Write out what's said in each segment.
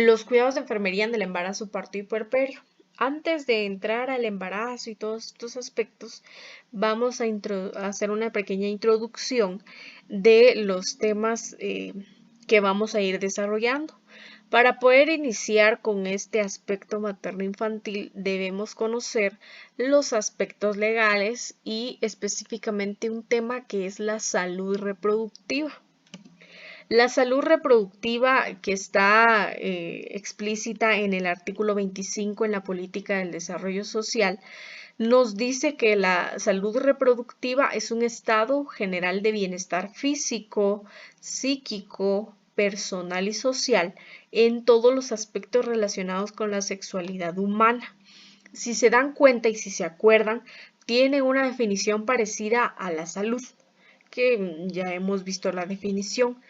Los cuidados de enfermería en el embarazo, parto y puerperio. Antes de entrar al embarazo y todos estos aspectos, vamos a hacer una pequeña introducción de los temas que vamos a ir desarrollando. Para poder iniciar con este aspecto materno-infantil, debemos conocer los aspectos legales y específicamente un tema que es la salud reproductiva. La salud reproductiva que está explícita en el artículo 25 en la política del desarrollo social nos dice que la salud reproductiva es un estado general de bienestar físico, psíquico, personal y social en todos los aspectos relacionados con la sexualidad humana. Si se dan cuenta y si se acuerdan, tiene una definición parecida a la salud, que ya hemos visto la definición.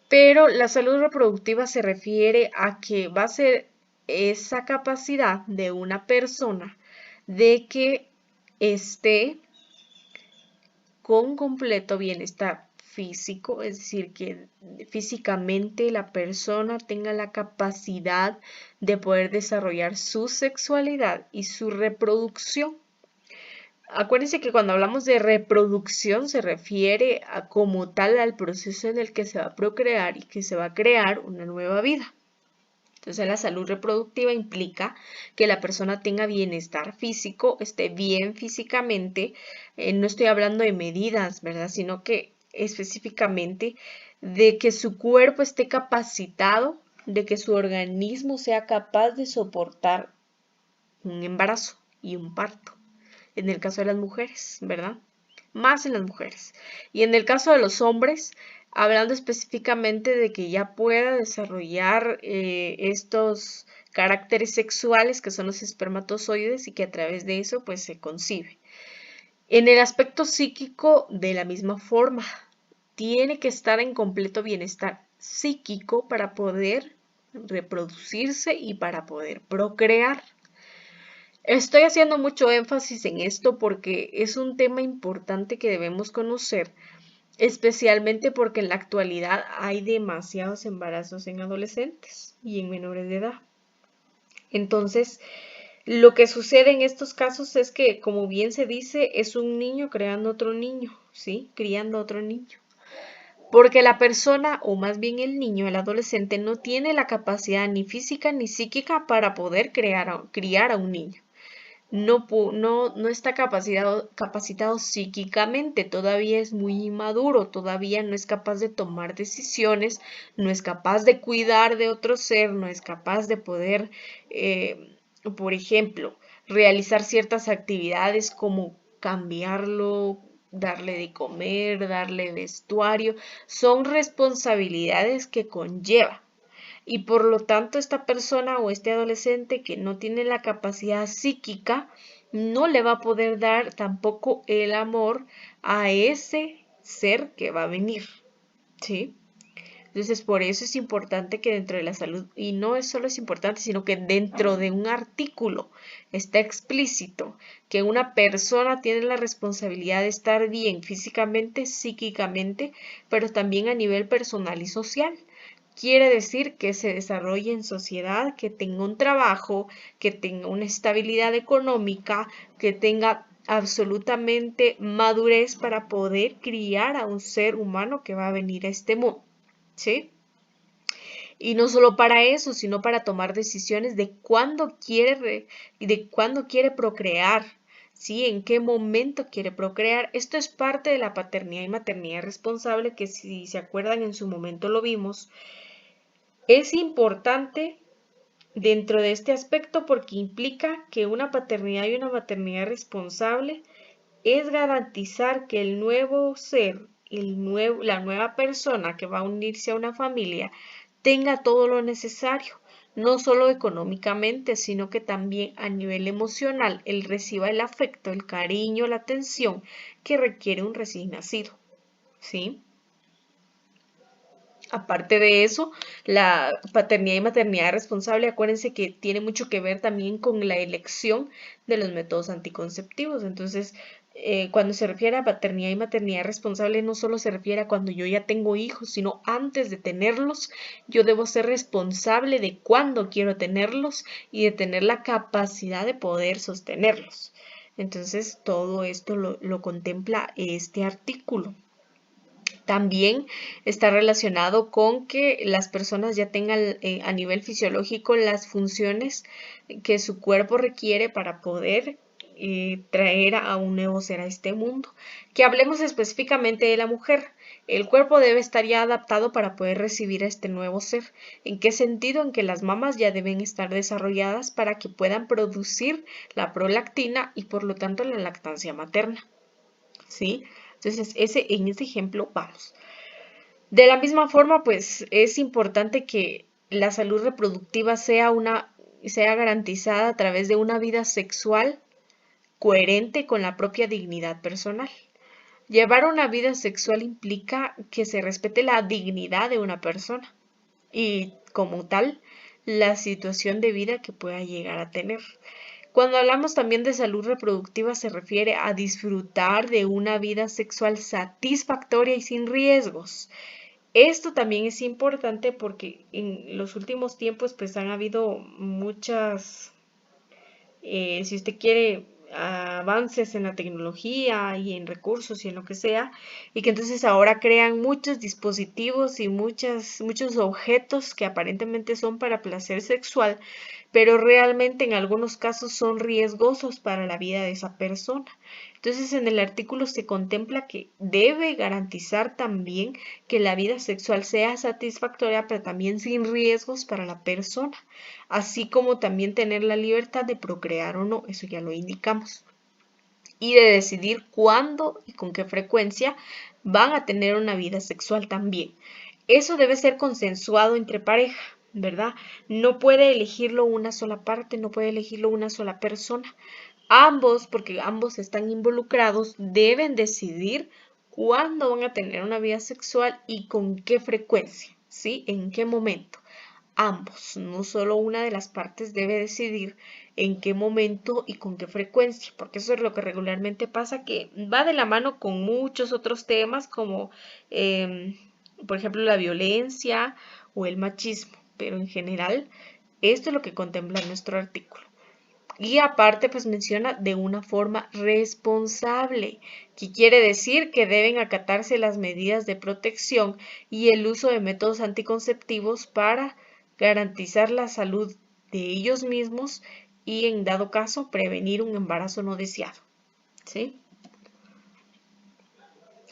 Pero la salud reproductiva se refiere a que va a ser esa capacidad de una persona de que esté con completo bienestar físico, es decir, que físicamente la persona tenga la capacidad de poder desarrollar su sexualidad y su reproducción. Acuérdense que cuando hablamos de reproducción se refiere a como tal al proceso en el que se va a procrear y que se va a crear una nueva vida. Entonces la salud reproductiva implica que la persona tenga bienestar físico, esté bien físicamente. No estoy hablando de medidas, ¿verdad? Sino que específicamente de que su cuerpo esté capacitado, de que su organismo sea capaz de soportar un embarazo y un parto en el caso de las mujeres, ¿verdad? Más en las mujeres. Y en el caso de los hombres, hablando específicamente de que ya pueda desarrollar estos caracteres sexuales que son los espermatozoides y que a través de eso pues se concibe. En el aspecto psíquico, de la misma forma, tiene que estar en completo bienestar psíquico para poder reproducirse y para poder procrear. Estoy haciendo mucho énfasis en esto porque es un tema importante que debemos conocer, especialmente porque en la actualidad hay demasiados embarazos en adolescentes y en menores de edad. Entonces, lo que sucede en estos casos es que, como bien se dice, es un niño creando otro niño, ¿sí? Criando otro niño. Porque la persona, o más bien el niño, el adolescente, no tiene la capacidad ni física ni psíquica para poder criar a un niño. No está capacitado psíquicamente, todavía es muy inmaduro, todavía no es capaz de tomar decisiones, no es capaz de cuidar de otro ser, no es capaz de poder, por ejemplo, realizar ciertas actividades como cambiarlo, darle de comer, darle vestuario, son responsabilidades que conlleva. Y por lo tanto, esta persona o este adolescente que no tiene la capacidad psíquica, no le va a poder dar tampoco el amor a ese ser que va a venir, ¿sí? Entonces, por eso es importante que dentro de la salud, y no es solo es importante, sino que dentro de un artículo está explícito que una persona tiene la responsabilidad de estar bien físicamente, psíquicamente, pero también a nivel personal y social. Quiere decir que se desarrolle en sociedad, que tenga un trabajo, que tenga una estabilidad económica, que tenga absolutamente madurez para poder criar a un ser humano que va a venir a este mundo, ¿sí? Y no solo para eso, sino para tomar decisiones de cuándo quiere procrear, ¿sí? En qué momento quiere procrear. Esto es parte de la paternidad y maternidad responsable que, si se acuerdan, en su momento lo vimos. Es importante dentro de este aspecto porque implica que una paternidad y una maternidad responsable es garantizar que el nuevo ser, la nueva persona que va a unirse a una familia tenga todo lo necesario, no solo económicamente, sino que también a nivel emocional, él reciba el afecto, el cariño, la atención que requiere un recién nacido, ¿sí? Aparte de eso, la paternidad y maternidad responsable, acuérdense que tiene mucho que ver también con la elección de los métodos anticonceptivos. Entonces, cuando se refiere a paternidad y maternidad responsable, no solo se refiere a cuando yo ya tengo hijos, sino antes de tenerlos, yo debo ser responsable de cuándo quiero tenerlos y de tener la capacidad de poder sostenerlos. Entonces, todo esto lo contempla este artículo. También está relacionado con que las personas ya tengan a nivel fisiológico las funciones que su cuerpo requiere para poder traer a un nuevo ser a este mundo. Que hablemos específicamente de la mujer. El cuerpo debe estar ya adaptado para poder recibir a este nuevo ser. ¿En qué sentido? En que las mamas ya deben estar desarrolladas para que puedan producir la prolactina y por lo tanto la lactancia materna. ¿Sí? Entonces, en ese ejemplo vamos. De la misma forma, pues es importante que la salud reproductiva sea garantizada a través de una vida sexual coherente con la propia dignidad personal. Llevar una vida sexual implica que se respete la dignidad de una persona y, como tal, la situación de vida que pueda llegar a tener. Cuando hablamos también de salud reproductiva se refiere a disfrutar de una vida sexual satisfactoria y sin riesgos. Esto también es importante porque en los últimos tiempos pues han habido muchas, si usted quiere, avances en la tecnología y en recursos y en lo que sea, y que entonces ahora crean muchos dispositivos y muchos objetos que aparentemente son para placer sexual, pero realmente en algunos casos son riesgosos para la vida de esa persona. Entonces en el artículo se contempla que debe garantizar también que la vida sexual sea satisfactoria, pero también sin riesgos para la persona, así como también tener la libertad de procrear o no, eso ya lo indicamos, y de decidir cuándo y con qué frecuencia van a tener una vida sexual también. Eso debe ser consensuado entre pareja, ¿verdad? No puede elegirlo una sola parte, no puede elegirlo una sola persona. Ambos, porque ambos están involucrados, deben decidir cuándo van a tener una vida sexual y con qué frecuencia, ¿sí? ¿En qué momento? Ambos, no solo una de las partes debe decidir en qué momento y con qué frecuencia, porque eso es lo que regularmente pasa, que va de la mano con muchos otros temas como, por ejemplo, la violencia o el machismo, pero en general esto es lo que contempla nuestro artículo. Y aparte, pues menciona de una forma responsable, que quiere decir que deben acatarse las medidas de protección y el uso de métodos anticonceptivos para garantizar la salud de ellos mismos y, en dado caso, prevenir un embarazo no deseado. ¿Sí?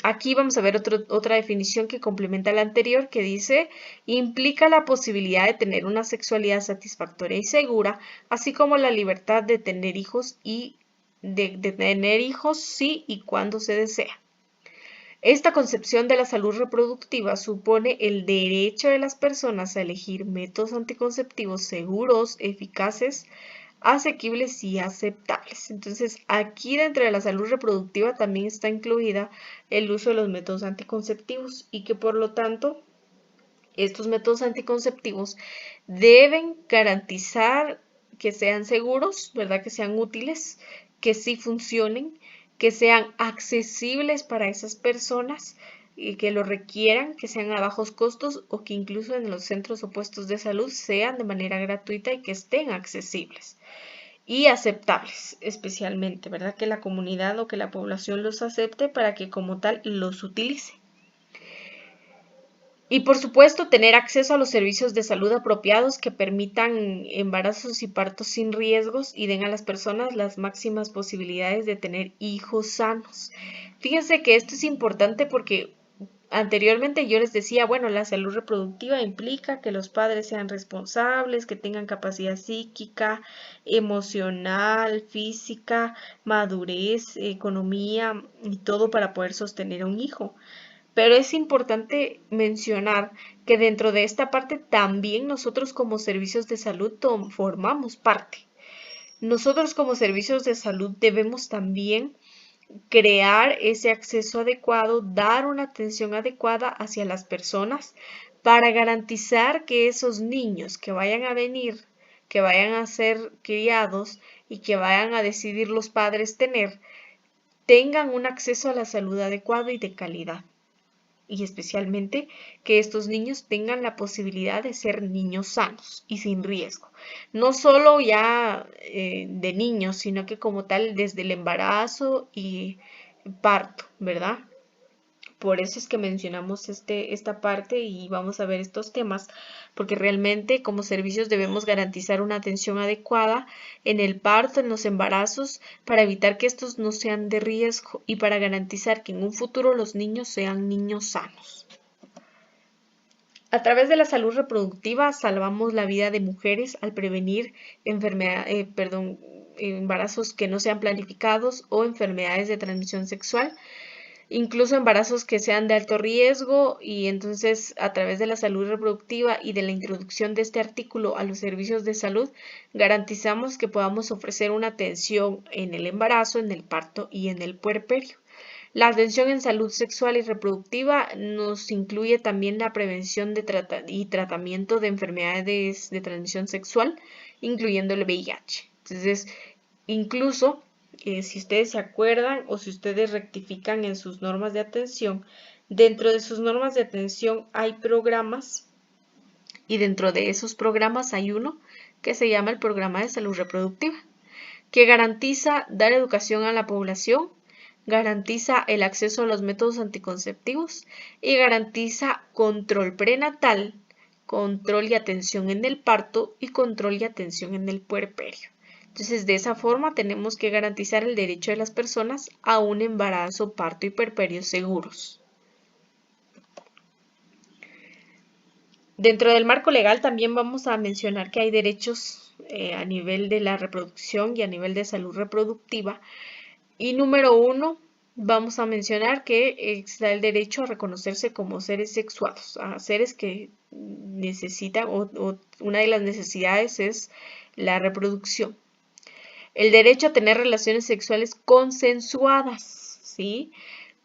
Aquí vamos a ver otra definición que complementa la anterior, que dice: implica la posibilidad de tener una sexualidad satisfactoria y segura, así como la libertad de tener hijos y de tener hijos sí y cuando se desea. Esta concepción de la salud reproductiva supone el derecho de las personas a elegir métodos anticonceptivos seguros, eficaces, asequibles y aceptables. Entonces, aquí dentro de la salud reproductiva también está incluida el uso de los métodos anticonceptivos y que por lo tanto estos métodos anticonceptivos deben garantizar que sean seguros, ¿verdad? Que sean útiles, que sí funcionen, que sean accesibles para esas personas y que lo requieran, que sean a bajos costos o que incluso en los centros o puestos de salud sean de manera gratuita y que estén accesibles y aceptables, especialmente, ¿verdad? Que la comunidad o que la población los acepte para que como tal los utilice. Y por supuesto, tener acceso a los servicios de salud apropiados que permitan embarazos y partos sin riesgos y den a las personas las máximas posibilidades de tener hijos sanos. Fíjense que esto es importante porque anteriormente yo les decía, bueno, la salud reproductiva implica que los padres sean responsables, que tengan capacidad psíquica, emocional, física, madurez, economía y todo para poder sostener a un hijo. Pero es importante mencionar que dentro de esta parte también nosotros como servicios de salud formamos parte. Nosotros como servicios de salud debemos también crear ese acceso adecuado, dar una atención adecuada hacia las personas para garantizar que esos niños que vayan a venir, que vayan a ser criados y que vayan a decidir los padres tener, tengan un acceso a la salud adecuado y de calidad. Y especialmente que estos niños tengan la posibilidad de ser niños sanos y sin riesgo. No solo ya de niños, sino que como tal desde el embarazo y parto, ¿verdad? Por eso es que mencionamos esta parte y vamos a ver estos temas, porque realmente como servicios debemos garantizar una atención adecuada en el parto, en los embarazos, para evitar que estos no sean de riesgo y para garantizar que en un futuro los niños sean niños sanos. A través de la salud reproductiva salvamos la vida de mujeres al prevenir embarazos que no sean planificados o enfermedades de transmisión sexual, incluso embarazos que sean de alto riesgo, y entonces a través de la salud reproductiva y de la introducción de este artículo a los servicios de salud garantizamos que podamos ofrecer una atención en el embarazo, en el parto y en el puerperio. La atención en salud sexual y reproductiva nos incluye también la prevención y tratamiento de enfermedades de transmisión sexual, incluyendo el VIH. Entonces, incluso si ustedes se acuerdan o si ustedes rectifican en sus normas de atención, dentro de sus normas de atención hay programas y dentro de esos programas hay uno que se llama el Programa de Salud Reproductiva, que garantiza dar educación a la población, garantiza el acceso a los métodos anticonceptivos y garantiza control prenatal, control y atención en el parto y control y atención en el puerperio. Entonces, de esa forma tenemos que garantizar el derecho de las personas a un embarazo, parto y puerperio seguros. Dentro del marco legal también vamos a mencionar que hay derechos a nivel de la reproducción y a nivel de salud reproductiva. Y número 1, vamos a mencionar que está el derecho a reconocerse como seres sexuados, a seres que necesitan o una de las necesidades es la reproducción. El derecho a tener relaciones sexuales consensuadas, ¿sí?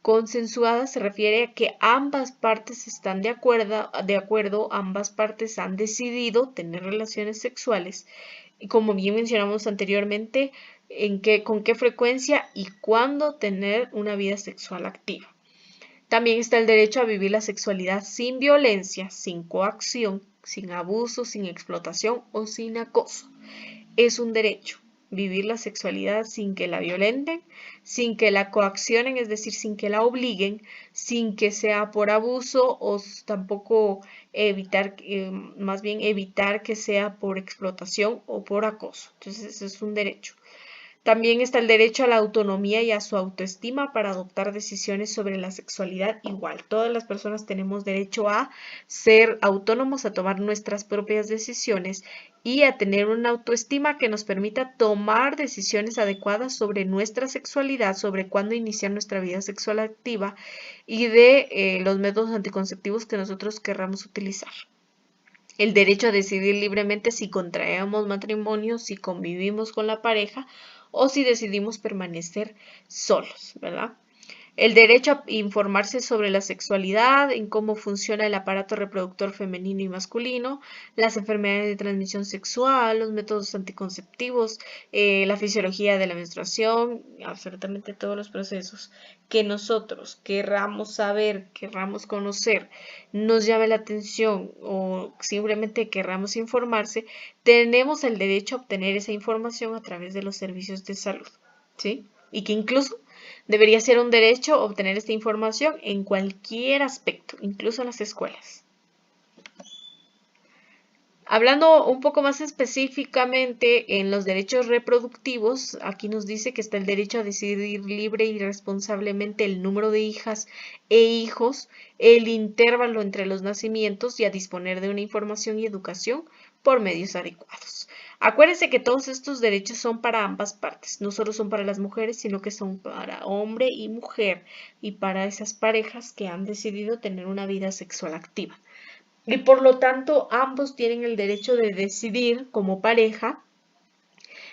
Consensuadas se refiere a que ambas partes están de acuerdo, ambas partes han decidido tener relaciones sexuales. Y como bien mencionamos anteriormente, con qué frecuencia y cuándo tener una vida sexual activa. También está el derecho a vivir la sexualidad sin violencia, sin coacción, sin abuso, sin explotación o sin acoso. Es un derecho vivir la sexualidad sin que la violenten, sin que la coaccionen, es decir, sin que la obliguen, sin que sea por abuso o tampoco más bien evitar que sea por explotación o por acoso. Entonces, ese es un derecho. También está el derecho a la autonomía y a su autoestima para adoptar decisiones sobre la sexualidad igual. Todas las personas tenemos derecho a ser autónomos, a tomar nuestras propias decisiones y a tener una autoestima que nos permita tomar decisiones adecuadas sobre nuestra sexualidad, sobre cuándo iniciar nuestra vida sexual activa y de los métodos anticonceptivos que nosotros querramos utilizar. El derecho a decidir libremente si contraemos matrimonio, si convivimos con la pareja o si decidimos permanecer solos, ¿verdad? El derecho a informarse sobre la sexualidad, en cómo funciona el aparato reproductor femenino y masculino, las enfermedades de transmisión sexual, los métodos anticonceptivos, la fisiología de la menstruación, absolutamente todos los procesos que nosotros querramos saber, querramos conocer, nos llame la atención o simplemente querramos informarse, tenemos el derecho a obtener esa información a través de los servicios de salud, ¿sí? Y que incluso debería ser un derecho obtener esta información en cualquier aspecto, incluso en las escuelas. Hablando un poco más específicamente en los derechos reproductivos, aquí nos dice que está el derecho a decidir libre y responsablemente el número de hijas e hijos, el intervalo entre los nacimientos y a disponer de una información y educación por medios adecuados. Acuérdense que todos estos derechos son para ambas partes, no solo son para las mujeres, sino que son para hombre y mujer y para esas parejas que han decidido tener una vida sexual activa. Y por lo tanto, ambos tienen el derecho de decidir como pareja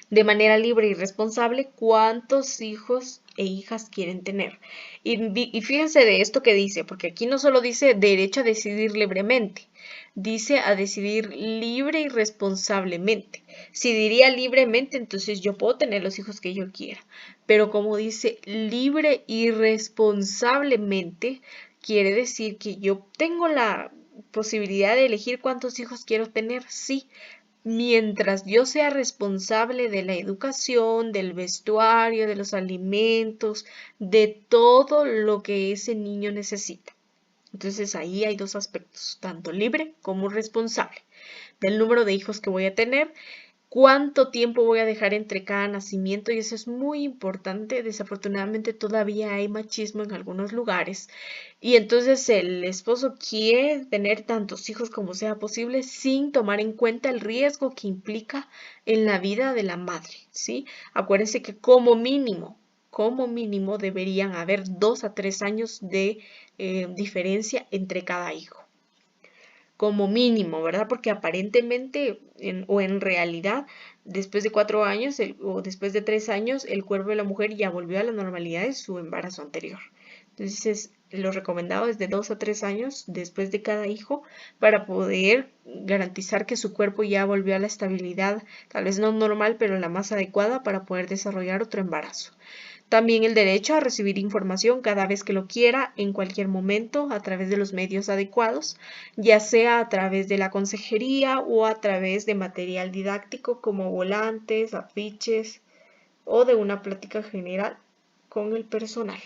de manera libre y responsable cuántos hijos e hijas quieren tener. Y fíjense de esto que dice, porque aquí no solo dice derecho a decidir libremente, dice a decidir libre y responsablemente. Si diría libremente, entonces yo puedo tener los hijos que yo quiera. Pero como dice libre y responsablemente, quiere decir que yo tengo la posibilidad de elegir cuántos hijos quiero tener, sí, mientras yo sea responsable de la educación, del vestuario, de los alimentos, de todo lo que ese niño necesita. Entonces ahí hay dos aspectos, tanto libre como responsable, del número de hijos que voy a tener, cuánto tiempo voy a dejar entre cada nacimiento, y eso es muy importante. Desafortunadamente todavía hay machismo en algunos lugares, y entonces el esposo quiere tener tantos hijos como sea posible sin tomar en cuenta el riesgo que implica en la vida de la madre, ¿sí? Acuérdense que como mínimo deberían haber 2 a 3 años de diferencia entre cada hijo. Como mínimo, ¿verdad? Porque aparentemente o en realidad, después de 4 años o después de 3 años, el cuerpo de la mujer ya volvió a la normalidad de su embarazo anterior. Entonces, lo recomendado es de 2 a 3 años después de cada hijo para poder garantizar que su cuerpo ya volvió a la estabilidad, tal vez no normal, pero la más adecuada para poder desarrollar otro embarazo. También el derecho a recibir información cada vez que lo quiera, en cualquier momento, a través de los medios adecuados, ya sea a través de la consejería o a través de material didáctico como volantes, afiches o de una plática general con el personal.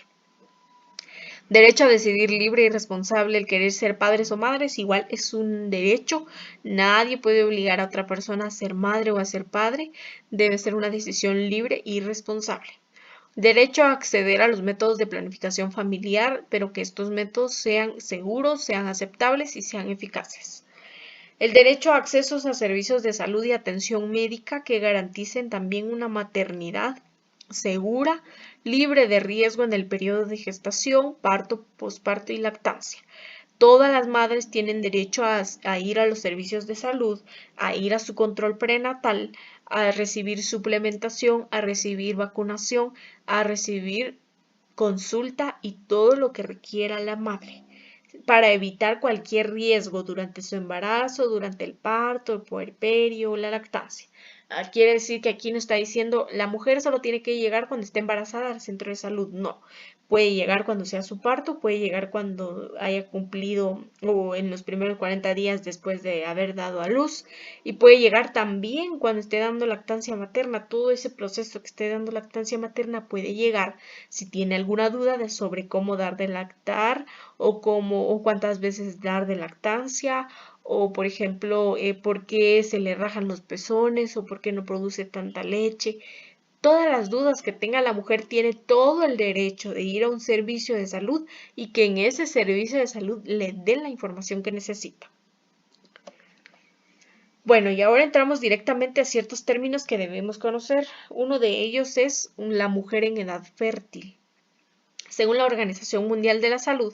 Derecho a decidir libre y responsable. El querer ser padres o madres igual es un derecho. Nadie puede obligar a otra persona a ser madre o a ser padre. Debe ser una decisión libre y responsable. Derecho a acceder a los métodos de planificación familiar, pero que estos métodos sean seguros, sean aceptables y sean eficaces. El derecho a accesos a servicios de salud y atención médica que garanticen también una maternidad segura, libre de riesgo en el periodo de gestación, parto, posparto y lactancia. Todas las madres tienen derecho a ir a los servicios de salud, a ir a su control prenatal, a recibir suplementación, a recibir vacunación, a recibir consulta y todo lo que requiera la madre para evitar cualquier riesgo durante su embarazo, durante el parto, el puerperio o la lactancia. Quiere decir que aquí no está diciendo la mujer solo tiene que llegar cuando esté embarazada al centro de salud. No, puede llegar cuando sea su parto, puede llegar cuando haya cumplido o en los primeros 40 días después de haber dado a luz, y puede llegar también cuando esté dando lactancia materna. Todo ese proceso que esté dando lactancia materna puede llegar si tiene alguna duda sobre cómo dar de lactar o cómo o cuántas veces dar de lactancia, o por ejemplo por qué se le rajan los pezones o por qué no produce tanta leche. Todas las dudas que tenga la mujer tiene todo el derecho de ir a un servicio de salud y que en ese servicio de salud le den la información que necesita. Bueno, y ahora entramos directamente a ciertos términos que debemos conocer. Uno de ellos es la mujer en edad fértil. Según la Organización Mundial de la Salud,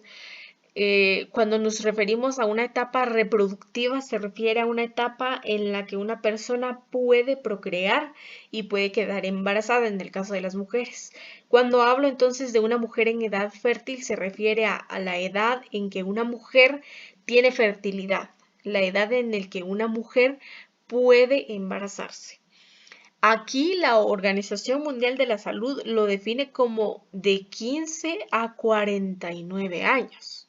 cuando nos referimos a una etapa reproductiva, se refiere a una etapa en la que una persona puede procrear y puede quedar embarazada en el caso de las mujeres. Cuando hablo entonces de una mujer en edad fértil, se refiere a la edad en que una mujer tiene fertilidad, la edad en la que una mujer puede embarazarse. Aquí la Organización Mundial de la Salud lo define como de 15 a 49 años.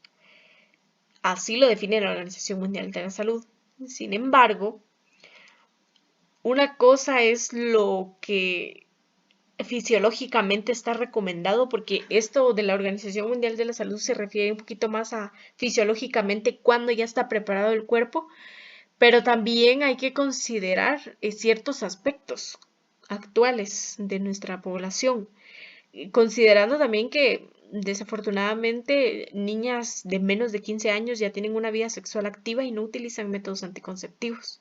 Así lo define la Organización Mundial de la Salud. Sin embargo, una cosa es lo que fisiológicamente está recomendado, porque esto de la Organización Mundial de la Salud se refiere un poquito más a fisiológicamente cuando ya está preparado el cuerpo, pero también hay que considerar ciertos aspectos actuales de nuestra población, considerando también que desafortunadamente niñas de menos de 15 años ya tienen una vida sexual activa y no utilizan métodos anticonceptivos.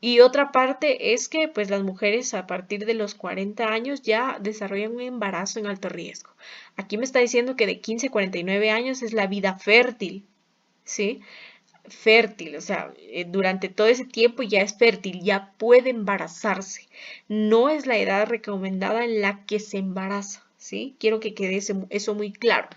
Y otra parte es que pues las mujeres a partir de los 40 años ya desarrollan un embarazo en alto riesgo. Aquí me está diciendo que de 15 a 49 años es la vida fértil, ¿sí? Fértil, o sea, durante todo ese tiempo ya es fértil, ya puede embarazarse. No es la edad recomendada en la que se embaraza, ¿sí? Quiero que quede eso muy claro.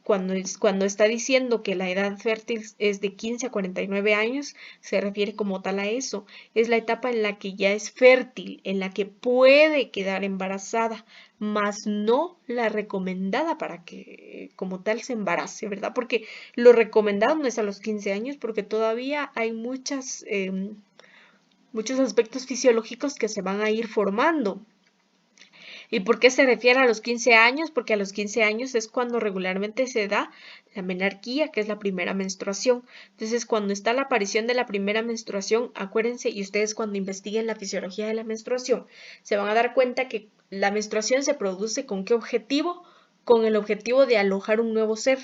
cuando está diciendo que la edad fértil es de 15 a 49 años, se refiere como tal a eso. Es la etapa en la que ya es fértil, en la que puede quedar embarazada, más no la recomendada para que como tal se embarace, ¿verdad? Porque lo recomendado no es a los 15 años, porque todavía hay muchos aspectos fisiológicos que se van a ir formando. ¿Y por qué se refiere a los 15 años? Porque a los 15 años es cuando regularmente se da la menarquía, que es la primera menstruación. Entonces, cuando está la aparición de la primera menstruación, acuérdense, y ustedes cuando investiguen la fisiología de la menstruación, se van a dar cuenta que la menstruación se produce ¿con qué objetivo? Con el objetivo de alojar un nuevo ser,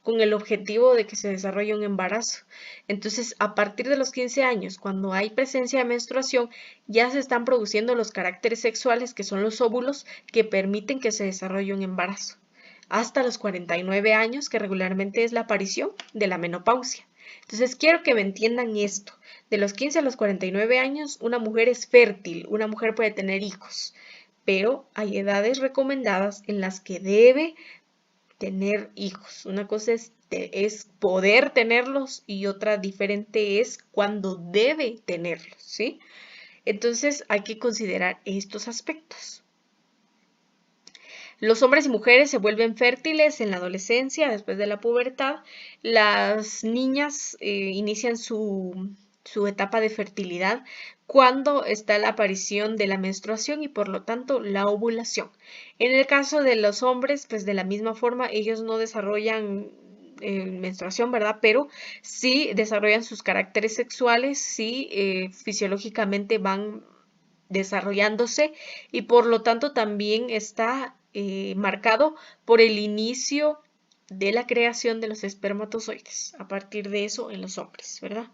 con el objetivo de que se desarrolle un embarazo. Entonces, a partir de los 15 años, cuando hay presencia de menstruación, ya se están produciendo los caracteres sexuales, que son los óvulos, que permiten que se desarrolle un embarazo. Hasta los 49 años, que regularmente es la aparición de la menopausia. Entonces, quiero que me entiendan esto. De los 15 a los 49 años, una mujer es fértil, una mujer puede tener hijos, pero hay edades recomendadas en las que debe tener hijos. Una cosa es poder tenerlos y otra diferente es cuando debe tenerlos, ¿sí? Entonces hay que considerar estos aspectos. Los hombres y mujeres se vuelven fértiles en la adolescencia, después de la pubertad. Las niñas inician su etapa de fertilidad cuando está la aparición de la menstruación y por lo tanto la ovulación. En el caso de los hombres, pues de la misma forma, ellos no desarrollan menstruación, ¿verdad? Pero sí desarrollan sus caracteres sexuales, sí fisiológicamente van desarrollándose y por lo tanto también está marcado por el inicio de la creación de los espermatozoides, a partir de eso en los hombres, ¿verdad?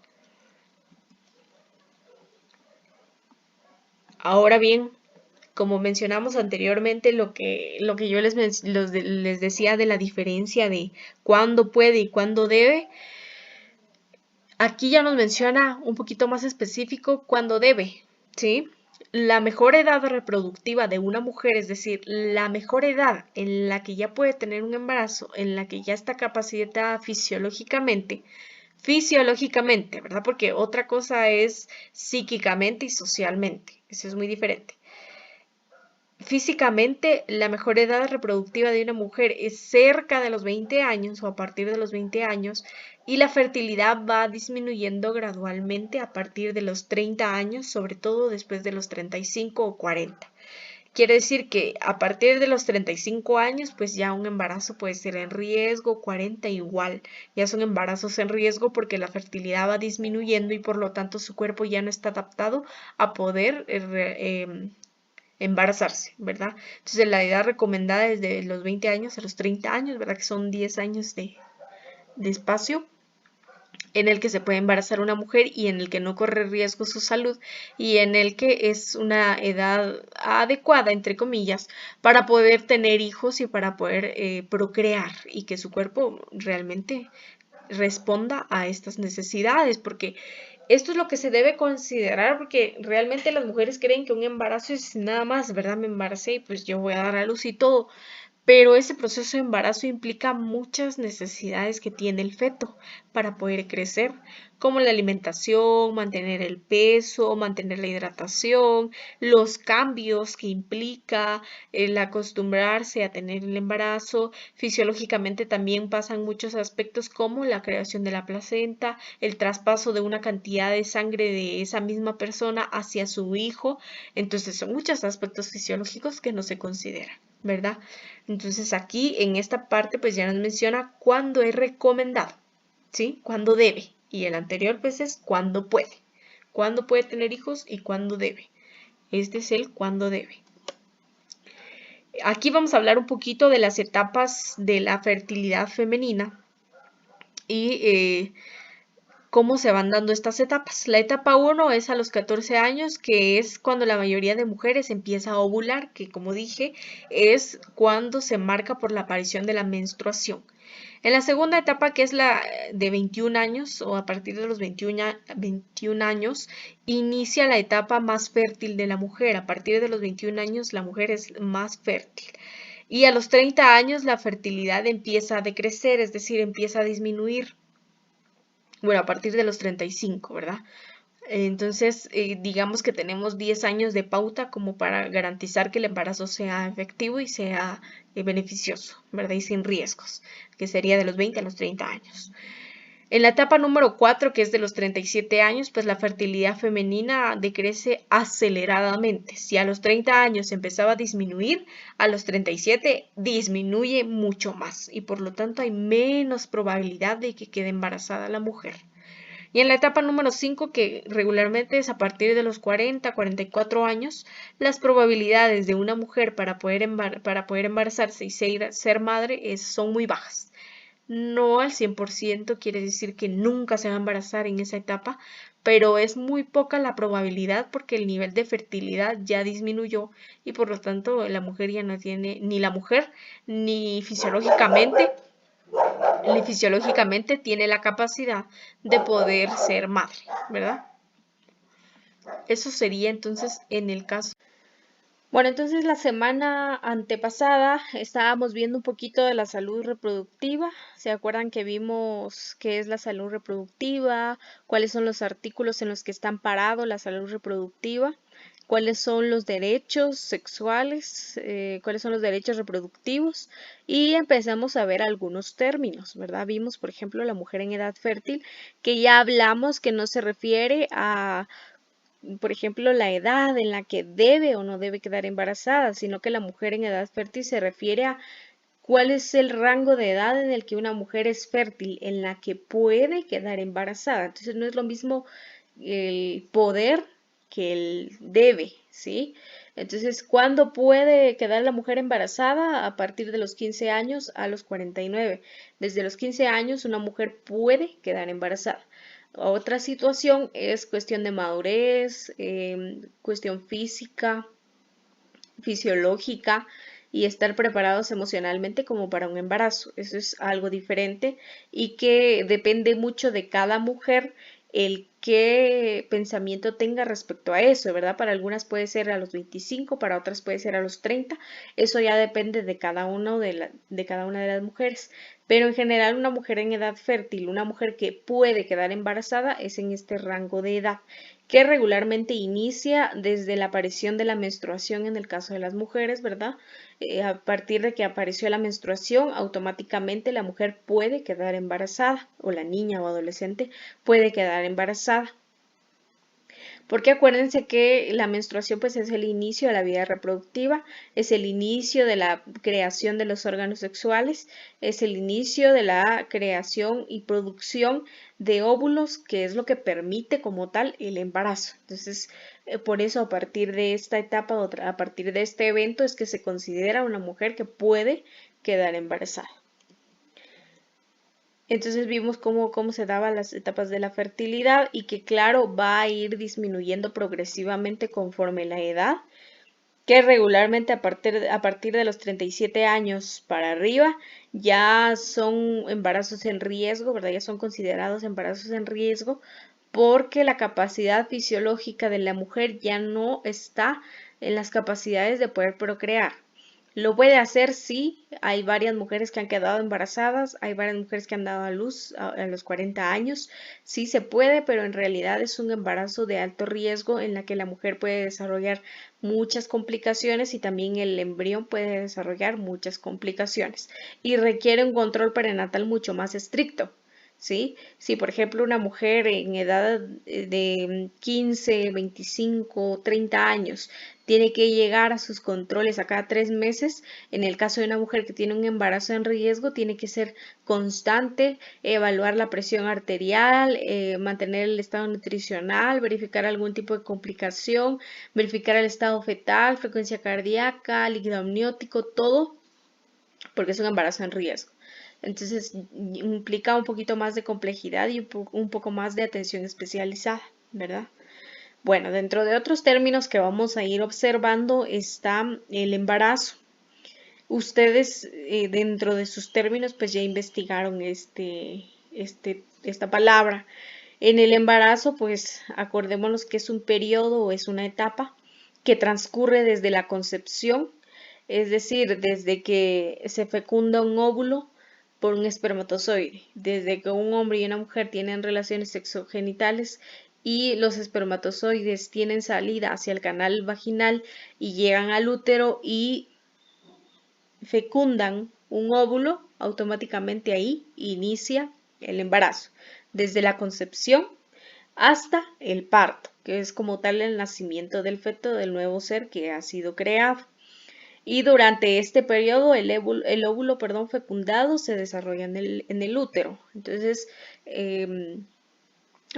Ahora bien, como mencionamos anteriormente, lo que yo les decía de la diferencia de cuándo puede y cuándo debe, aquí ya nos menciona un poquito más específico cuándo debe, ¿sí? La mejor edad reproductiva de una mujer, es decir, la mejor edad en la que ya puede tener un embarazo, en la que ya está capacitada fisiológicamente, ¿verdad? Porque otra cosa es psíquicamente y socialmente, eso es muy diferente. Físicamente, la mejor edad reproductiva de una mujer es cerca de los 20 años o a partir de los 20 años y la fertilidad va disminuyendo gradualmente a partir de los 30 años, sobre todo después de los 35 o 40. Quiere decir que a partir de los 35 años, pues ya un embarazo puede ser en riesgo, 40 igual, ya son embarazos en riesgo porque la fertilidad va disminuyendo y por lo tanto su cuerpo ya no está adaptado a poder embarazarse, ¿verdad? Entonces la edad recomendada es de los 20 años a los 30 años, ¿verdad? Que son 10 años de espacio en el que se puede embarazar una mujer y en el que no corre riesgo su salud y en el que es una edad adecuada, entre comillas, para poder tener hijos y para poder procrear y que su cuerpo realmente responda a estas necesidades, porque esto es lo que se debe considerar, porque realmente las mujeres creen que un embarazo es nada más, ¿verdad? Me embaracé y pues yo voy a dar a luz y todo. Pero ese proceso de embarazo implica muchas necesidades que tiene el feto para poder crecer, como la alimentación, mantener el peso, mantener la hidratación, los cambios que implica el acostumbrarse a tener el embarazo. Fisiológicamente también pasan muchos aspectos como la creación de la placenta, el traspaso de una cantidad de sangre de esa misma persona hacia su hijo. Entonces son muchos aspectos fisiológicos que no se consideran, ¿verdad? Entonces aquí en esta parte pues ya nos menciona cuándo es recomendado, ¿sí? Cuándo debe. Y el anterior pues es cuándo puede. Cuándo puede tener hijos y cuándo debe. Este es el cuándo debe. Aquí vamos a hablar un poquito de las etapas de la fertilidad femenina y cómo se van dando estas etapas. La etapa 1 es a los 14 años, que es cuando la mayoría de mujeres empieza a ovular, que como dije, es cuando se marca por la aparición de la menstruación. En la segunda etapa, que es la de 21 años o a partir de los 21 años, inicia la etapa más fértil de la mujer. A partir de los 21 años la mujer es más fértil. Y a los 30 años la fertilidad empieza a decrecer, es decir, empieza a disminuir. Bueno, a partir de los 35, ¿verdad? Entonces, digamos que tenemos 10 años de pauta como para garantizar que el embarazo sea efectivo y sea beneficioso, ¿verdad? Y sin riesgos, que sería de los 20 a los 30 años. En la etapa número 4, que es de los 37 años, pues la fertilidad femenina decrece aceleradamente. Si a los 30 años empezaba a disminuir, a los 37 disminuye mucho más y por lo tanto hay menos probabilidad de que quede embarazada la mujer. Y en la etapa número 5, que regularmente es a partir de los 40, 44 años, las probabilidades de una mujer para poder embarazarse y ser madre son muy bajas. No al 100%, quiere decir que nunca se va a embarazar en esa etapa, pero es muy poca la probabilidad porque el nivel de fertilidad ya disminuyó y por lo tanto la mujer ya no tiene, ni la mujer, ni fisiológicamente tiene la capacidad de poder ser madre, ¿verdad? Eso sería entonces en el caso. Bueno, entonces la semana antepasada estábamos viendo un poquito de la salud reproductiva. ¿Se acuerdan que vimos qué es la salud reproductiva? ¿Cuáles son los artículos en los que está amparado la salud reproductiva? ¿Cuáles son los derechos sexuales? ¿Cuáles son los derechos reproductivos? Y empezamos a ver algunos términos, ¿verdad? Vimos, por ejemplo, la mujer en edad fértil, que ya hablamos que no se refiere a, por ejemplo, la edad en la que debe o no debe quedar embarazada, sino que la mujer en edad fértil se refiere a cuál es el rango de edad en el que una mujer es fértil, en la que puede quedar embarazada. Entonces no es lo mismo el poder que el debe, ¿sí? Entonces, ¿cuándo puede quedar la mujer embarazada? A partir de los 15 años a los 49. Desde los 15 años una mujer puede quedar embarazada. Otra situación es cuestión de madurez, cuestión física, fisiológica y estar preparados emocionalmente como para un embarazo. Eso es algo diferente y que depende mucho de cada mujer el qué pensamiento tenga respecto a eso, ¿verdad? Para algunas puede ser a los 25, para otras puede ser a los 30. Eso ya depende de cada de cada una de las mujeres. Pero en general una mujer en edad fértil, una mujer que puede quedar embarazada es en este rango de edad que regularmente inicia desde la aparición de la menstruación en el caso de las mujeres, ¿verdad? A partir de que apareció la menstruación, automáticamente la mujer puede quedar embarazada o la niña o adolescente puede quedar embarazada. Porque acuérdense que la menstruación pues es el inicio de la vida reproductiva, es el inicio de la creación de los órganos sexuales, es el inicio de la creación y producción de óvulos, que es lo que permite como tal el embarazo. Entonces, por eso a partir de esta etapa, a partir de este evento es que se considera una mujer que puede quedar embarazada. Entonces vimos cómo se daban las etapas de la fertilidad y que claro va a ir disminuyendo progresivamente conforme la edad, que regularmente a partir de los 37 años para arriba ya son embarazos en riesgo, ¿verdad? Ya son considerados embarazos en riesgo porque la capacidad fisiológica de la mujer ya no está en las capacidades de poder procrear. Lo puede hacer, sí. Hay varias mujeres que han quedado embarazadas, hay varias mujeres que han dado a luz a los 40 años. Sí se puede, pero en realidad es un embarazo de alto riesgo en la que la mujer puede desarrollar muchas complicaciones y también el embrión puede desarrollar muchas complicaciones y requiere un control prenatal mucho más estricto. ¿Sí? Si por ejemplo una mujer en edad de 15, 25, 30 años tiene que llegar a sus controles a cada 3 meses, en el caso de una mujer que tiene un embarazo en riesgo, tiene que ser constante, evaluar la presión arterial, mantener el estado nutricional, verificar algún tipo de complicación, verificar el estado fetal, frecuencia cardíaca, líquido amniótico, todo porque es un embarazo en riesgo. Entonces implica un poquito más de complejidad y un poco más de atención especializada, ¿verdad? Bueno, dentro de otros términos que vamos a ir observando está el embarazo. Ustedes dentro de sus términos pues ya investigaron esta palabra. En el embarazo pues acordémonos que es un periodo o es una etapa que transcurre desde la concepción Es decir, desde que se fecunda un óvulo por un espermatozoide, desde que un hombre y una mujer tienen relaciones sexogenitales y los espermatozoides tienen salida hacia el canal vaginal y llegan al útero y fecundan un óvulo, automáticamente ahí inicia el embarazo, desde la concepción hasta el parto, que es como tal el nacimiento del feto, del nuevo ser que ha sido creado. Y durante este periodo el óvulo, perdón, fecundado se desarrolla en el útero. Entonces,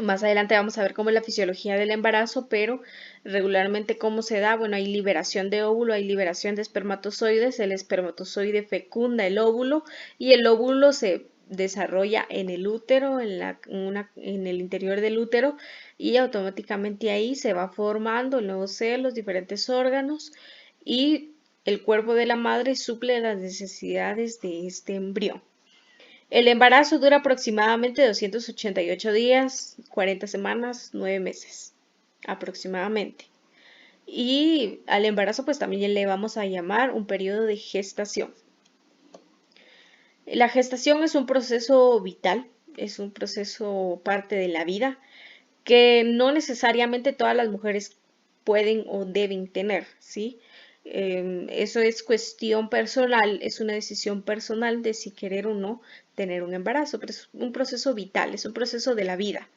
más adelante vamos a ver cómo es la fisiología del embarazo, pero regularmente cómo se da. Bueno, hay liberación de óvulo, hay liberación de espermatozoides, el espermatozoide fecunda el óvulo y el óvulo se desarrolla en el útero, en el interior del útero, y automáticamente ahí se va formando el nuevo ser, los diferentes órganos, y el cuerpo de la madre suple las necesidades de este embrión. El embarazo dura aproximadamente 288 días, 40 semanas, 9 meses aproximadamente. Y al embarazo pues también le vamos a llamar un periodo de gestación. La gestación es un proceso vital, es un proceso parte de la vida que no necesariamente todas las mujeres pueden o deben tener, ¿sí? Eso es cuestión personal, es una decisión personal de si querer o no tener un embarazo, pero es un proceso vital, es un proceso de la vida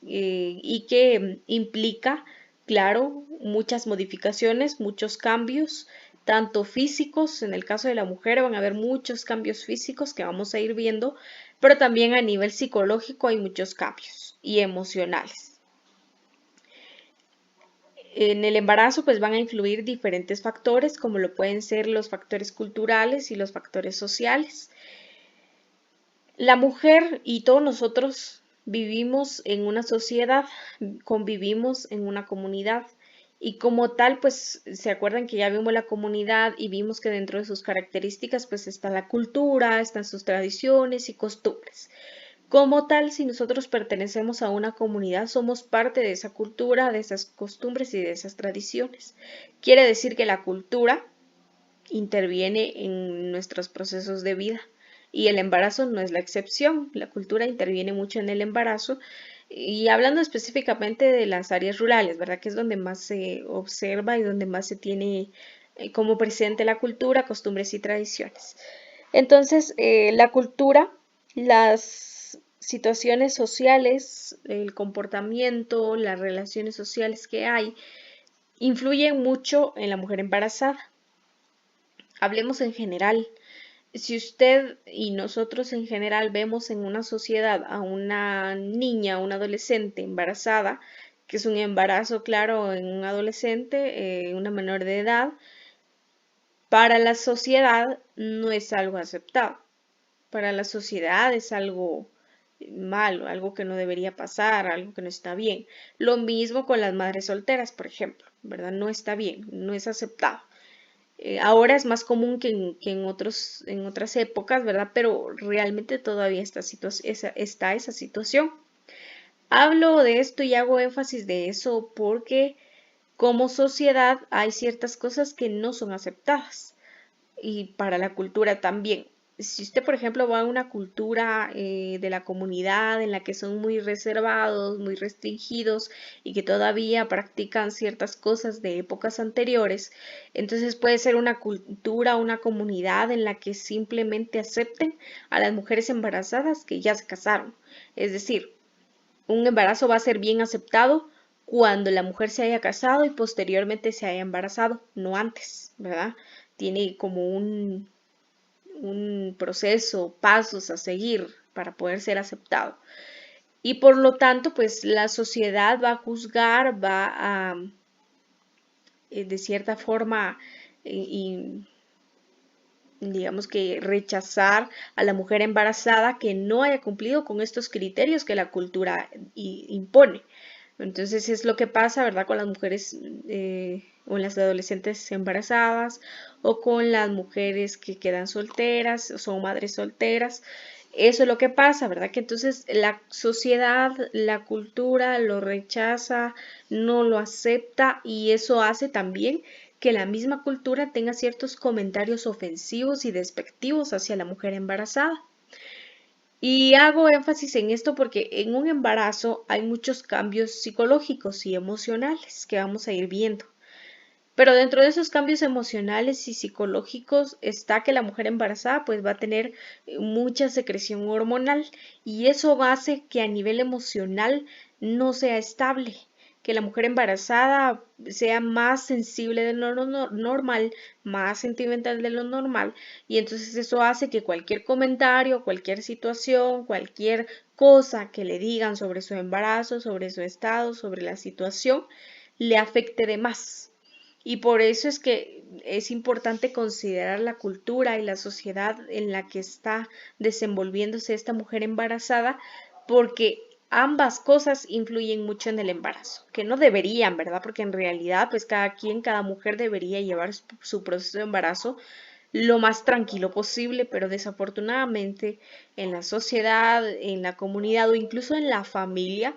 y que implica, claro, muchas modificaciones, muchos cambios, tanto físicos, en el caso de la mujer van a haber muchos cambios físicos que vamos a ir viendo, pero también a nivel psicológico hay muchos cambios y emocionales. En el embarazo pues van a influir diferentes factores como lo pueden ser los factores culturales y los factores sociales. La mujer y todos nosotros vivimos en una sociedad, convivimos en una comunidad y como tal pues se acuerdan que ya vimos la comunidad y vimos que dentro de sus características pues está la cultura, están sus tradiciones y costumbres. Como tal, si nosotros pertenecemos a una comunidad, somos parte de esa cultura, de esas costumbres y de esas tradiciones. Quiere decir que la cultura interviene en nuestros procesos de vida y el embarazo no es la excepción. La cultura interviene mucho en el embarazo y hablando específicamente de las áreas rurales, ¿verdad? Que es donde más se observa y donde más se tiene como presente la cultura, costumbres y tradiciones. Entonces, la cultura, las situaciones sociales, el comportamiento, las relaciones sociales que hay, influyen mucho en la mujer embarazada. Hablemos en general. Si usted y nosotros en general vemos en una sociedad a una niña, una adolescente embarazada, que es un embarazo, claro, en un adolescente, una menor de edad, para la sociedad no es algo aceptado. Para la sociedad es algo malo, algo que no debería pasar, algo que no está bien. Lo mismo con las madres solteras, por ejemplo, ¿verdad? No está bien, no es aceptado. Ahora es más común que en otras épocas, ¿verdad? Pero realmente todavía está esa situación. Hablo de esto y hago énfasis de eso porque como sociedad hay ciertas cosas que no son aceptadas y para la cultura también. Si usted, por ejemplo, va a una cultura de la comunidad en la que son muy reservados, muy restringidos y que todavía practican ciertas cosas de épocas anteriores, entonces puede ser una cultura, una comunidad en la que simplemente acepten a las mujeres embarazadas que ya se casaron. Es decir, un embarazo va a ser bien aceptado cuando la mujer se haya casado y posteriormente se haya embarazado, no antes, ¿verdad? Tiene como un proceso, pasos a seguir para poder ser aceptado. Y por lo tanto, pues la sociedad va a juzgar, va a, de cierta forma, y digamos que rechazar a la mujer embarazada que no haya cumplido con estos criterios que la cultura impone. Entonces es lo que pasa, ¿verdad? Con las mujeres o las adolescentes embarazadas o con las mujeres que quedan solteras o son madres solteras. Eso es lo que pasa, ¿verdad? Que entonces la sociedad, la cultura lo rechaza, no lo acepta y eso hace también que la misma cultura tenga ciertos comentarios ofensivos y despectivos hacia la mujer embarazada. Y hago énfasis en esto porque en un embarazo hay muchos cambios psicológicos y emocionales que vamos a ir viendo. Pero dentro de esos cambios emocionales y psicológicos está que la mujer embarazada pues va a tener mucha secreción hormonal y eso hace que a nivel emocional no sea estable, que la mujer embarazada sea más sensible de lo normal, más sentimental de lo normal y entonces eso hace que cualquier comentario, cualquier situación, cualquier cosa que le digan sobre su embarazo, sobre su estado, sobre la situación, le afecte de más. Y por eso es que es importante considerar la cultura y la sociedad en la que está desenvolviéndose esta mujer embarazada, porque ambas cosas influyen mucho en el embarazo, que no deberían, ¿verdad? Porque en realidad, pues cada mujer debería llevar su proceso de embarazo lo más tranquilo posible, pero desafortunadamente en la sociedad, en la comunidad o incluso en la familia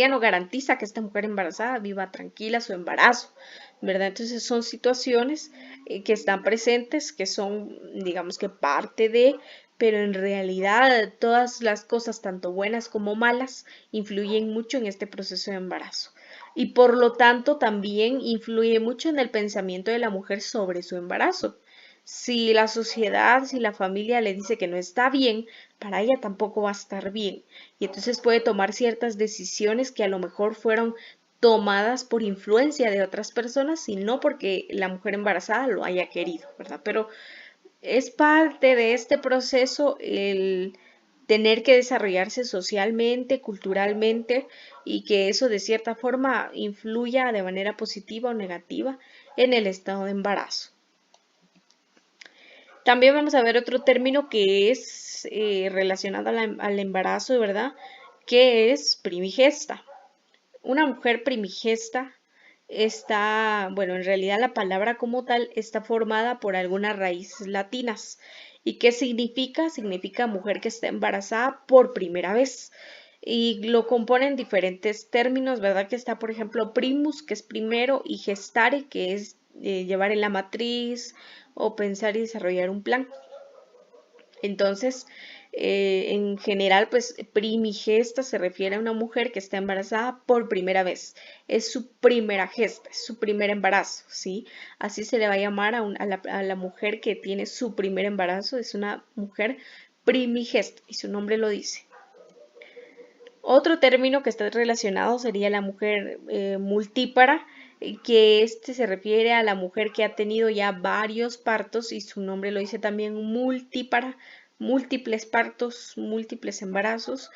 no garantiza que esta mujer embarazada viva tranquila su embarazo, ¿verdad? Entonces son situaciones que están presentes, que son, digamos que parte de, pero en realidad todas las cosas, tanto buenas como malas, influyen mucho en este proceso de embarazo. Y por lo tanto también influye mucho en el pensamiento de la mujer sobre su embarazo. Si la sociedad, si la familia le dice que no está bien, para ella tampoco va a estar bien. Y entonces puede tomar ciertas decisiones que a lo mejor fueron tomadas por influencia de otras personas y no porque la mujer embarazada lo haya querido, ¿verdad? Pero es parte de este proceso el tener que desarrollarse socialmente, culturalmente y que eso de cierta forma influya de manera positiva o negativa en el estado de embarazo. También vamos a ver otro término que es relacionado al embarazo, ¿verdad? Que es primigesta. Una mujer primigesta está, bueno, en realidad la palabra como tal está formada por algunas raíces latinas. ¿Y qué significa? Significa mujer que está embarazada por primera vez. Y lo componen diferentes términos, ¿verdad? Que está, por ejemplo, primus, que es primero, y gestare, que es llevar en la matriz o pensar y desarrollar un plan. Entonces, en general, pues primigesta se refiere a una mujer que está embarazada por primera vez. Es su primera gesta, es su primer embarazo, ¿sí? Así se le va a llamar a la mujer que tiene su primer embarazo. Es una mujer primigesta y su nombre lo dice. Otro término que está relacionado sería la mujer multípara, que este se refiere a la mujer que ha tenido ya varios partos y su nombre lo dice también multípara, múltiples partos, múltiples embarazos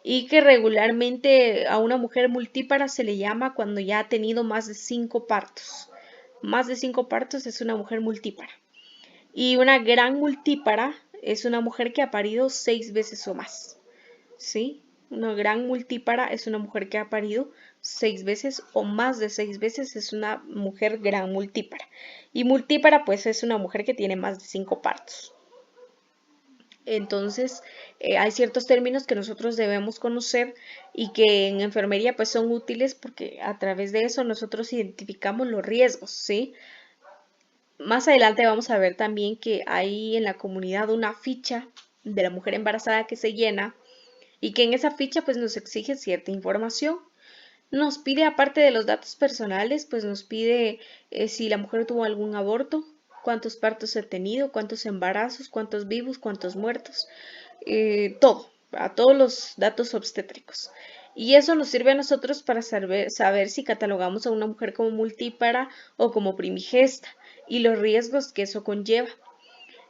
y que regularmente a una mujer multípara se le llama cuando ya ha tenido más de 5 partos. Más de 5 partos es una mujer multípara. Y una gran multípara es una mujer que ha parido 6 veces o más. ¿Sí? Una gran multípara es una mujer que ha parido 6 veces o más de 6 veces, es una mujer gran multípara. Y multípara pues es una mujer que tiene más de 5 partos. Entonces hay ciertos términos que nosotros debemos conocer y que en enfermería pues son útiles porque a través de eso nosotros identificamos los riesgos, ¿sí? Más adelante vamos a ver también que hay en la comunidad una ficha de la mujer embarazada que se llena y que en esa ficha pues nos exige cierta información. Nos pide, aparte de los datos personales, pues nos pide si la mujer tuvo algún aborto, cuántos partos ha tenido, cuántos embarazos, cuántos vivos, cuántos muertos, todo, a todos los datos obstétricos. Y eso nos sirve a nosotros para saber si catalogamos a una mujer como multípara o como primigesta y los riesgos que eso conlleva.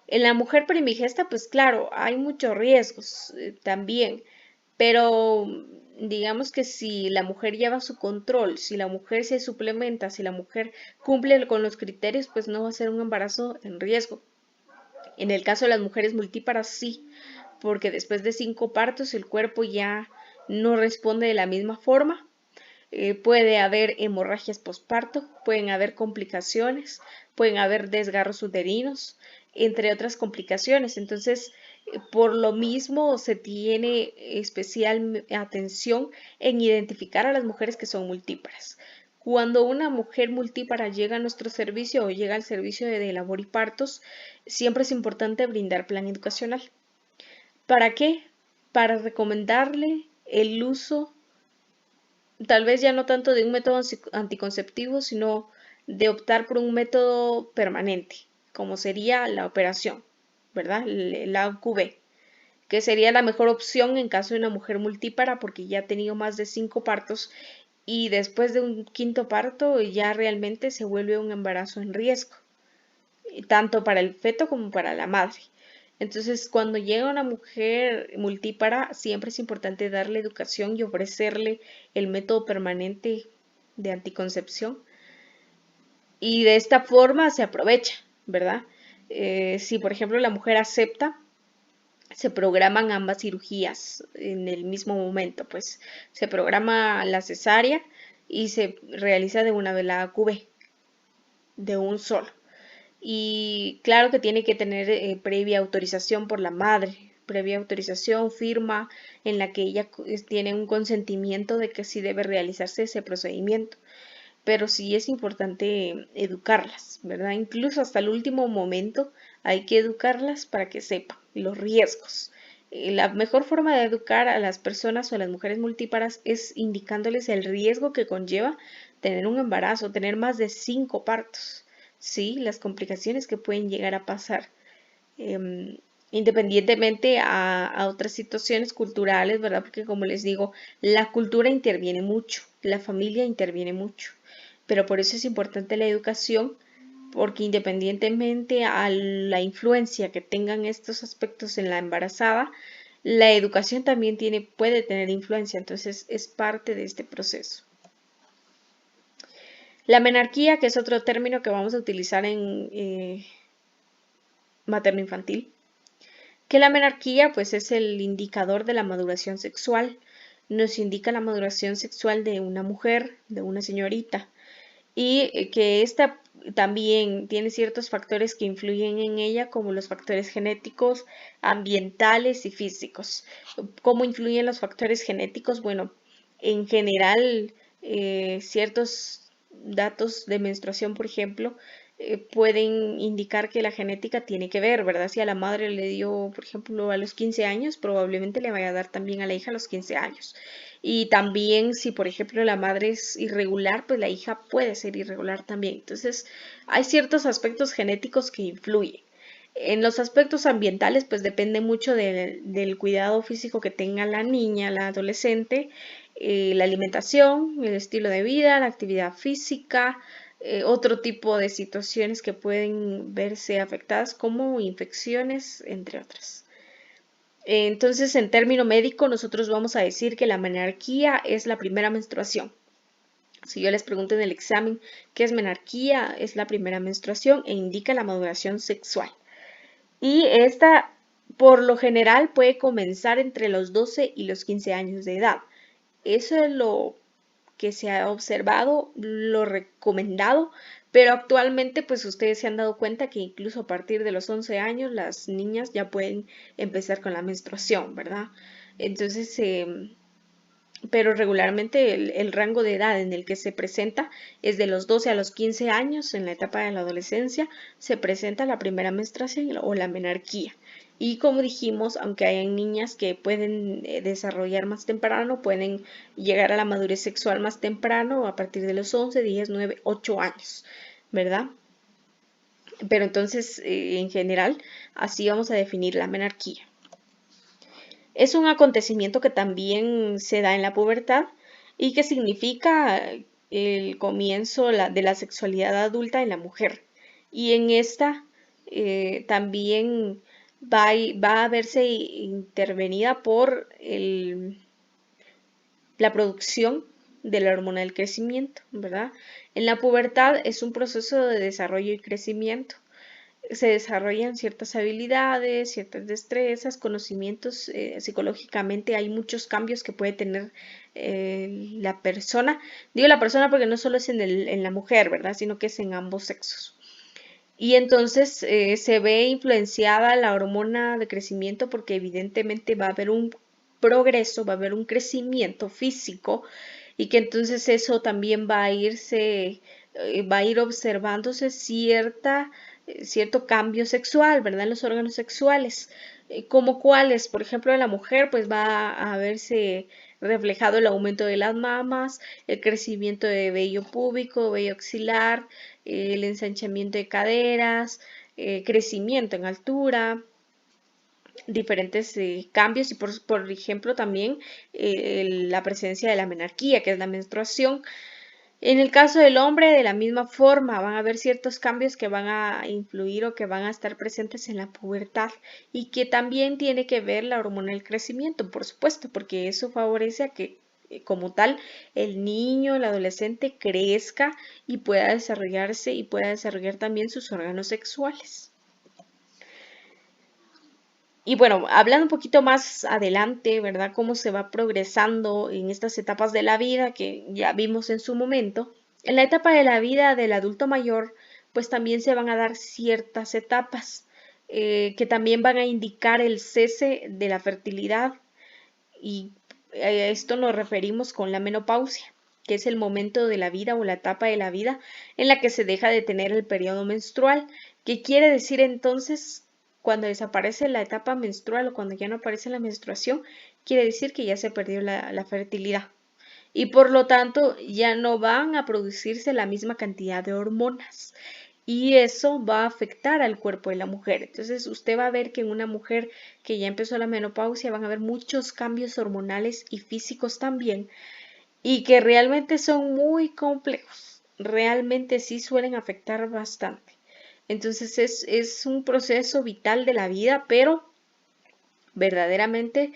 En la mujer primigesta, pues claro, hay muchos riesgos también, pero digamos que si la mujer lleva su control, si la mujer se suplementa, si la mujer cumple con los criterios, pues no va a ser un embarazo en riesgo. En el caso de las mujeres multíparas, sí, porque después de 5 partos el cuerpo ya no responde de la misma forma. Puede haber hemorragias postparto, pueden haber complicaciones, pueden haber desgarros uterinos, entre otras complicaciones. Entonces, por lo mismo se tiene especial atención en identificar a las mujeres que son multíparas. Cuando una mujer multípara llega a nuestro servicio o llega al servicio de labor y partos, siempre es importante brindar plan educacional. ¿Para qué? Para recomendarle el uso, tal vez ya no tanto de un método anticonceptivo, sino de optar por un método permanente, como sería la operación, ¿verdad? La AQV, que sería la mejor opción en caso de una mujer multípara porque ya ha tenido más de 5 partos y después de un quinto parto ya realmente se vuelve un embarazo en riesgo, tanto para el feto como para la madre. Entonces, cuando llega una mujer multípara, siempre es importante darle educación y ofrecerle el método permanente de anticoncepción. Y de esta forma se aprovecha, ¿verdad? Si, por ejemplo, la mujer acepta, se programan ambas cirugías en el mismo momento, pues se programa la cesárea y se realiza de una vez la AQV, de un solo. Y claro que tiene que tener previa autorización por la madre, previa autorización, firma en la que ella tiene un consentimiento de que sí debe realizarse ese procedimiento. Pero sí es importante educarlas, ¿verdad? Incluso hasta el último momento hay que educarlas para que sepan los riesgos. La mejor forma de educar a las personas o a las mujeres multíparas es indicándoles el riesgo que conlleva tener un embarazo, tener más de 5 partos, ¿sí? Las complicaciones que pueden llegar a pasar. Independientemente a otras situaciones culturales, ¿verdad? Porque como les digo, la cultura interviene mucho, la familia interviene mucho, pero por eso es importante la educación, porque independientemente a la influencia que tengan estos aspectos en la embarazada, la educación también puede tener influencia, entonces es parte de este proceso. La menarquía, que es otro término que vamos a utilizar en materno-infantil, que la menarquía pues es el indicador de la maduración sexual, nos indica la maduración sexual de una mujer, de una señorita, y que esta también tiene ciertos factores que influyen en ella, como los factores genéticos, ambientales y físicos. ¿Cómo influyen los factores genéticos? Bueno, en general, ciertos datos de menstruación, por ejemplo, pueden indicar que la genética tiene que ver, ¿verdad? Si a la madre le dio, por ejemplo, a los 15 años, probablemente le vaya a dar también a la hija a los 15 años. Y también si, por ejemplo, la madre es irregular, pues la hija puede ser irregular también. Entonces, hay ciertos aspectos genéticos que influyen. En los aspectos ambientales, pues depende mucho del cuidado físico que tenga la niña, la adolescente, la alimentación, el estilo de vida, la actividad física, otro tipo de situaciones que pueden verse afectadas como infecciones, entre otras. Entonces, en término médico, nosotros vamos a decir que la menarquía es la primera menstruación. Si yo les pregunto en el examen qué es menarquía, es la primera menstruación e indica la maduración sexual. Y esta, por lo general, puede comenzar entre los 12 y los 15 años de edad. Eso es lo que se ha observado, lo recomendado, pero actualmente pues ustedes se han dado cuenta que incluso a partir de los 11 años las niñas ya pueden empezar con la menstruación, ¿verdad? Entonces, pero regularmente el rango de edad en el que se presenta es de los 12 a los 15 años, en la etapa de la adolescencia, se presenta la primera menstruación o la menarquía. Y como dijimos, aunque hayan niñas que pueden desarrollar más temprano, pueden llegar a la madurez sexual más temprano, a partir de los 11, 10, 9, 8 años, ¿verdad? Pero entonces, en general, así vamos a definir la menarquía. Es un acontecimiento que también se da en la pubertad y que significa el comienzo de la sexualidad adulta en la mujer. Y en esta también va a verse intervenida por la producción de la hormona del crecimiento, ¿verdad? En la pubertad es un proceso de desarrollo y crecimiento. Se desarrollan ciertas habilidades, ciertas destrezas, conocimientos, psicológicamente hay muchos cambios que puede tener la persona. Digo la persona porque no solo es en la mujer, ¿verdad? Sino que es en ambos sexos. Y entonces se ve influenciada la hormona de crecimiento porque evidentemente va a haber un progreso, va a haber un crecimiento físico y que entonces eso también va a ir observándose cierto cambio sexual, ¿verdad? En los órganos sexuales, como cuáles, por ejemplo, en la mujer, pues va a verse reflejado el aumento de las mamas, el crecimiento de vello púbico, vello axilar, el ensanchamiento de caderas, crecimiento en altura, diferentes cambios y por ejemplo también la presencia de la menarquía, que es la menstruación. En el caso del hombre, de la misma forma, van a haber ciertos cambios que van a influir o que van a estar presentes en la pubertad y que también tiene que ver la hormona del crecimiento, por supuesto, porque eso favorece a que como tal el niño, el adolescente crezca y pueda desarrollarse y pueda desarrollar también sus órganos sexuales. Y bueno, hablando un poquito más adelante, ¿verdad? Cómo se va progresando en estas etapas de la vida que ya vimos en su momento. En la etapa de la vida del adulto mayor, pues también se van a dar ciertas etapas que también van a indicar el cese de la fertilidad y a esto nos referimos con la menopausia, que es el momento de la vida o la etapa de la vida en la que se deja de tener el periodo menstrual, que quiere decir entonces cuando desaparece la etapa menstrual o cuando ya no aparece la menstruación, quiere decir que ya se perdió la fertilidad y por lo tanto ya no van a producirse la misma cantidad de hormonas y eso va a afectar al cuerpo de la mujer. Entonces usted va a ver que en una mujer que ya empezó la menopausia van a haber muchos cambios hormonales y físicos también y que realmente son muy complejos. Realmente sí suelen afectar bastante. Entonces es un proceso vital de la vida, pero verdaderamente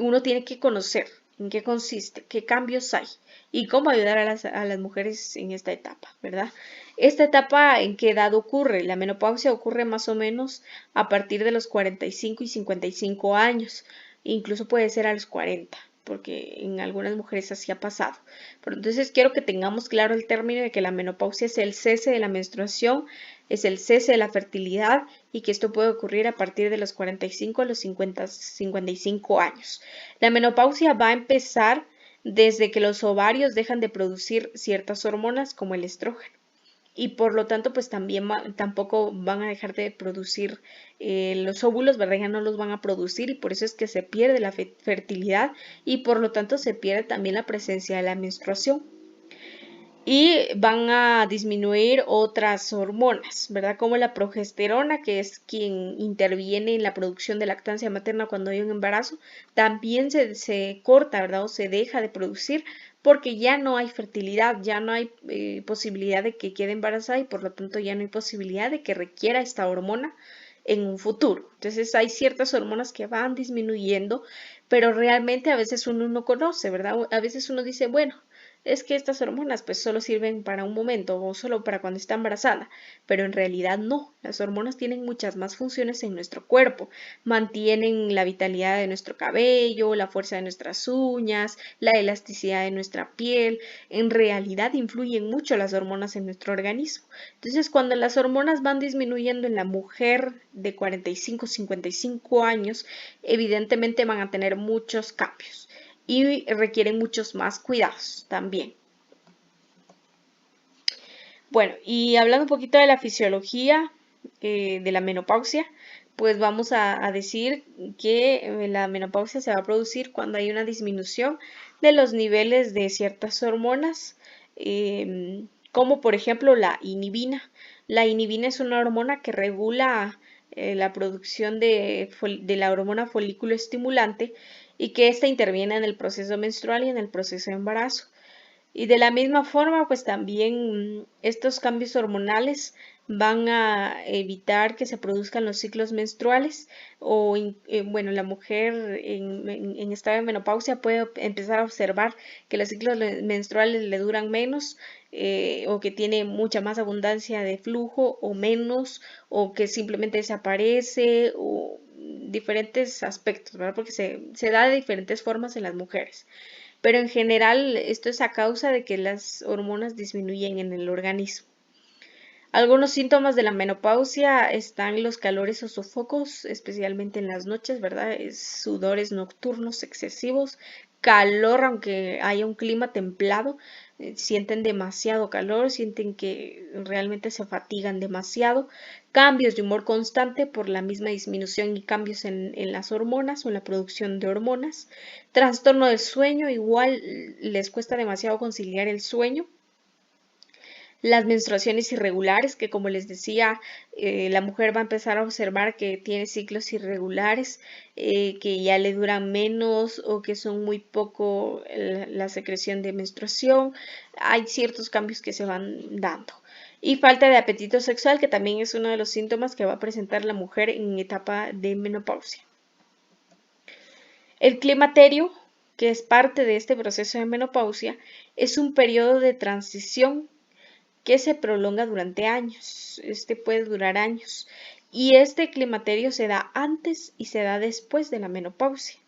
uno tiene que conocer en qué consiste, qué cambios hay y cómo ayudar a las mujeres en esta etapa, ¿verdad? Esta etapa, ¿en qué edad ocurre? La menopausia ocurre más o menos a partir de los 45 y 55 años, incluso puede ser a los 40, porque en algunas mujeres así ha pasado. Pero entonces quiero que tengamos claro el término de que la menopausia es el cese de la menstruación, es el cese de la fertilidad y que esto puede ocurrir a partir de los 45 a los 55 años. La menopausia va a empezar desde que los ovarios dejan de producir ciertas hormonas como el estrógeno y por lo tanto pues también tampoco van a dejar de producir los óvulos, ¿verdad? Ya no los van a producir y por eso es que se pierde la fertilidad y por lo tanto se pierde también la presencia de la menstruación y van a disminuir otras hormonas, ¿verdad? Como la progesterona, que es quien interviene en la producción de lactancia materna cuando hay un embarazo, también se corta, ¿verdad? O se deja de producir porque ya no hay fertilidad, ya no hay posibilidad de que quede embarazada y por lo tanto ya no hay posibilidad de que requiera esta hormona en un futuro. Entonces hay ciertas hormonas que van disminuyendo, pero realmente a veces uno no conoce, ¿verdad? A veces uno dice, bueno, es que estas hormonas pues solo sirven para un momento o solo para cuando está embarazada, pero en realidad no, las hormonas tienen muchas más funciones en nuestro cuerpo, mantienen la vitalidad de nuestro cabello, la fuerza de nuestras uñas, la elasticidad de nuestra piel, en realidad influyen mucho las hormonas en nuestro organismo. Entonces cuando las hormonas van disminuyendo en la mujer de 45, 55 años, evidentemente van a tener muchos cambios y requieren muchos más cuidados también. Bueno, y hablando un poquito de la fisiología de la menopausia, pues vamos a decir que la menopausia se va a producir cuando hay una disminución de los niveles de ciertas hormonas, como por ejemplo la inhibina. La inhibina es una hormona que regula la producción de la hormona folículo estimulante y que ésta interviene en el proceso menstrual y en el proceso de embarazo. Y de la misma forma, pues también estos cambios hormonales van a evitar que se produzcan los ciclos menstruales o, bueno, la mujer en estado de menopausia puede empezar a observar que los ciclos menstruales le duran menos o que tiene mucha más abundancia de flujo o menos o que simplemente desaparece o diferentes aspectos, ¿verdad? Porque se da de diferentes formas en las mujeres. Pero en general esto es a causa de que las hormonas disminuyen en el organismo. Algunos síntomas de la menopausia están los calores o sofocos, especialmente en las noches, ¿verdad? Sudores nocturnos excesivos, calor, aunque haya un clima templado, sienten demasiado calor, sienten que realmente se fatigan demasiado, cambios de humor constante por la misma disminución y cambios en las hormonas o en la producción de hormonas, trastorno del sueño, igual les cuesta demasiado conciliar el sueño, las menstruaciones irregulares, que como les decía, la mujer va a empezar a observar que tiene ciclos irregulares, que ya le duran menos o que son muy poco la secreción de menstruación. Hay ciertos cambios que se van dando. Y falta de apetito sexual, que también es uno de los síntomas que va a presentar la mujer en etapa de menopausia. El climaterio, que es parte de este proceso de menopausia, es un periodo de transición que se prolonga durante años. Este puede durar años. Y este climaterio se da antes y se da después de la menopausia.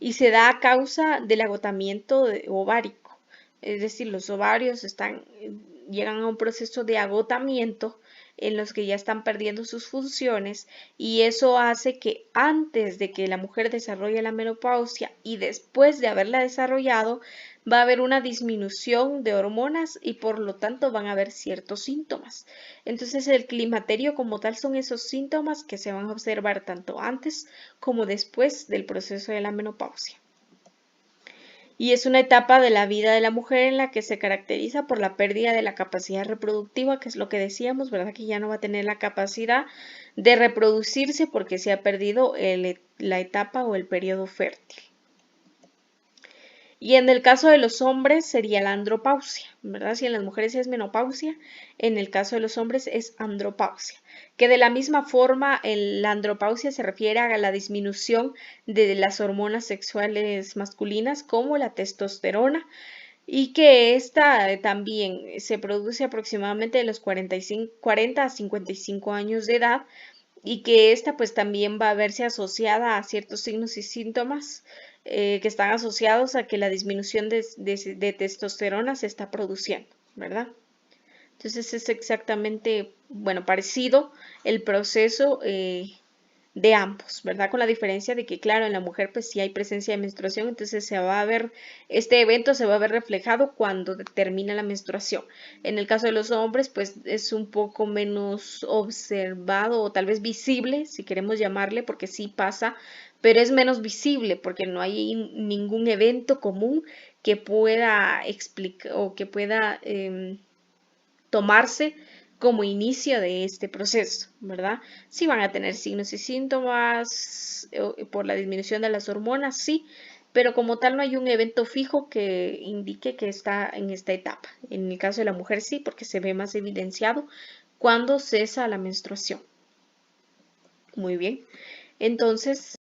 Y se da a causa del agotamiento ovárico. Es decir, los ovarios llegan a un proceso de agotamiento en los que ya están perdiendo sus funciones y eso hace que antes de que la mujer desarrolle la menopausia y después de haberla desarrollado va a haber una disminución de hormonas y por lo tanto van a haber ciertos síntomas. Entonces el climaterio como tal son esos síntomas que se van a observar tanto antes como después del proceso de la menopausia. Y es una etapa de la vida de la mujer en la que se caracteriza por la pérdida de la capacidad reproductiva, que es lo que decíamos, ¿verdad? Que ya no va a tener la capacidad de reproducirse porque se ha perdido la etapa o el periodo fértil. Y en el caso de los hombres sería la andropausia, ¿verdad? Si en las mujeres es menopausia, en el caso de los hombres es andropausia. Que de la misma forma la andropausia se refiere a la disminución de las hormonas sexuales masculinas como la testosterona y que esta también se produce aproximadamente de los 40 a 55 años de edad y que esta pues también va a verse asociada a ciertos signos y síntomas que están asociados a que la disminución de testosterona se está produciendo, ¿verdad? Entonces es exactamente, bueno, parecido el proceso de ambos, ¿verdad? Con la diferencia de que, claro, en la mujer pues sí hay presencia de menstruación, entonces se va a ver, este evento se va a ver reflejado cuando termina la menstruación. En el caso de los hombres pues es un poco menos observado o tal vez visible, si queremos llamarle, porque sí pasa, pero es menos visible porque no hay ningún evento común que pueda explicar o que pueda tomarse como inicio de este proceso, ¿verdad? Sí van a tener signos y síntomas por la disminución de las hormonas, sí, pero como tal no hay un evento fijo que indique que está en esta etapa. En el caso de la mujer sí, porque se ve más evidenciado cuando cesa la menstruación. Muy bien, entonces